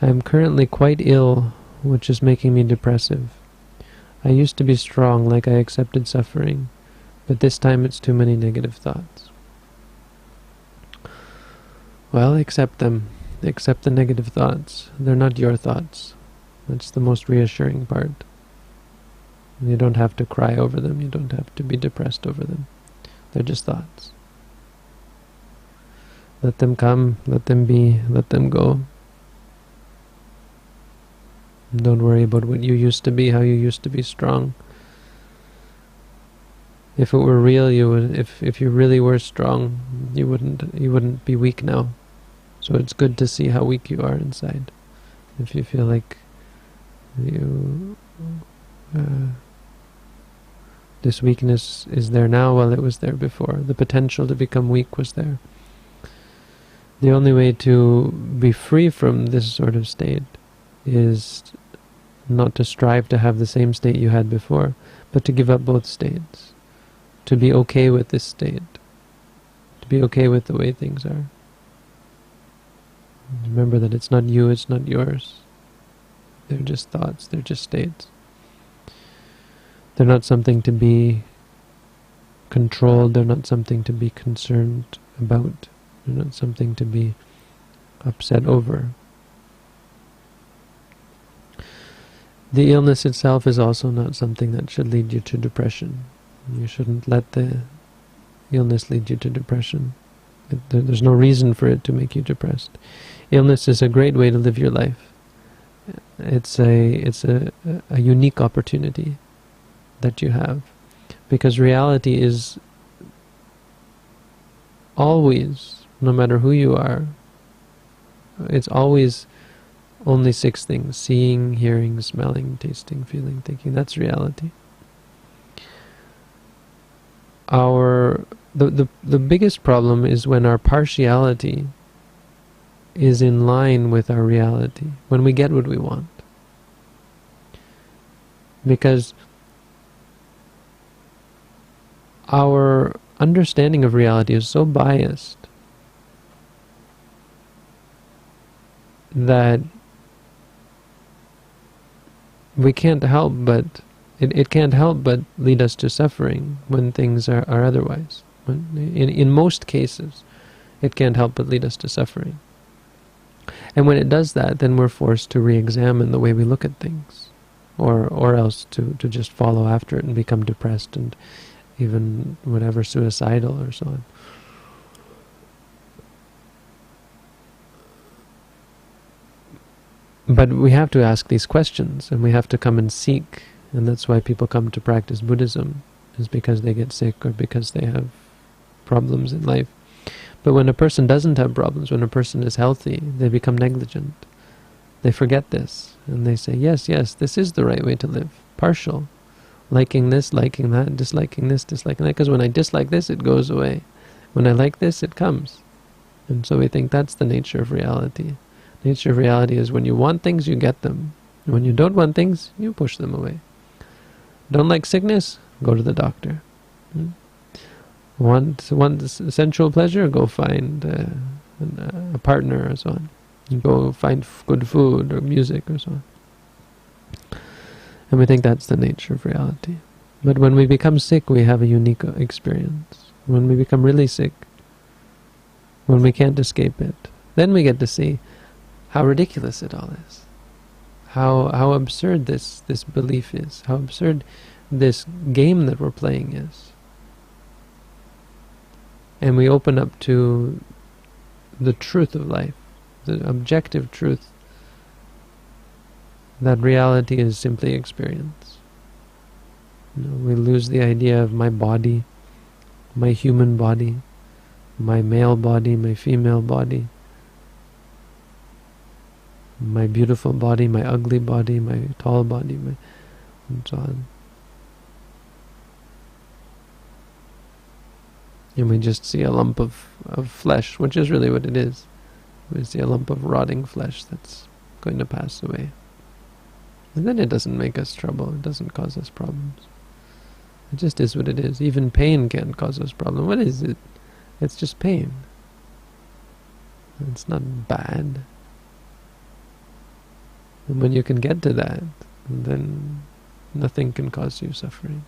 I am currently quite ill, which is making me depressive. I used to be strong, like I accepted suffering, but this time it's too many negative thoughts. Well, accept them. Accept the negative thoughts. They're not your thoughts. That's the most reassuring part. You don't have to cry over them. You don't have to be depressed over them. They're just thoughts. Let them come, let them be, let them go. Don't worry about what you used to be, how you used to be strong. If it were real, you would. If you really were strong, you wouldn't be weak now. So it's good to see how weak you are inside. If you feel like this weakness is there now, well, it was there before. The potential to become weak was there. The only way to be free from this sort of state is not to strive to have the same state you had before, but to give up both states. To be okay with this state. To be okay with the way things are. Remember that it's not you, it's not yours. They're just thoughts, they're just states. They're not something to be controlled, they're not something to be concerned about. They're not something to be upset over. The illness itself is also not something that should lead you to depression. You shouldn't let the illness lead you to depression. There's no reason for it to make you depressed. Illness is a great way to live your life. It's a unique opportunity that you have, because reality is always, no matter who you are, it's always only 6 things: seeing, hearing, smelling, tasting, feeling, thinking. That's reality. The biggest problem is when our partiality is in line with our reality, when we get what we want. Because our understanding of reality is so biased that we can't help but it can't help but lead us to suffering when things are otherwise. In most cases, it can't help but lead us to suffering. And when it does that, then we're forced to re-examine the way we look at things, or else to just follow after it and become depressed and even whatever, suicidal or so on. But we have to ask these questions, and we have to come and seek, and that's why people come to practice Buddhism, is because they get sick or because they have problems in life. But when a person doesn't have problems, when a person is healthy, they become negligent. They forget this, and they say, yes, this is the right way to live. Partial. Liking this, liking that, disliking this, disliking that. Because when I dislike this, it goes away. When I like this, it comes. And so we think that's the nature of reality. The nature of reality is when you want things, you get them. And when you don't want things, you push them away. Don't like sickness? Go to the doctor. Want sensual pleasure? Go find a partner or so on. You go find good food or music or so on. And we think that's the nature of reality. But when we become sick, we have a unique experience. When we become really sick, when we can't escape it, then we get to see how ridiculous it all is. How absurd this belief is. How absurd this game that we're playing is. And we open up to the truth of life, the objective truth, that reality is simply experience. We lose the idea of my body, my human body, my male body, my female body, my beautiful body, my ugly body, my tall body, and so on. And we just see a lump of flesh, which is really what it is. We see a lump of rotting flesh that's going to pass away. And then it doesn't make us trouble, it doesn't cause us problems. It just is what it is. Even pain can't cause us problem. What is it? It's just pain. It's not bad. And when you can get to that, then nothing can cause you suffering.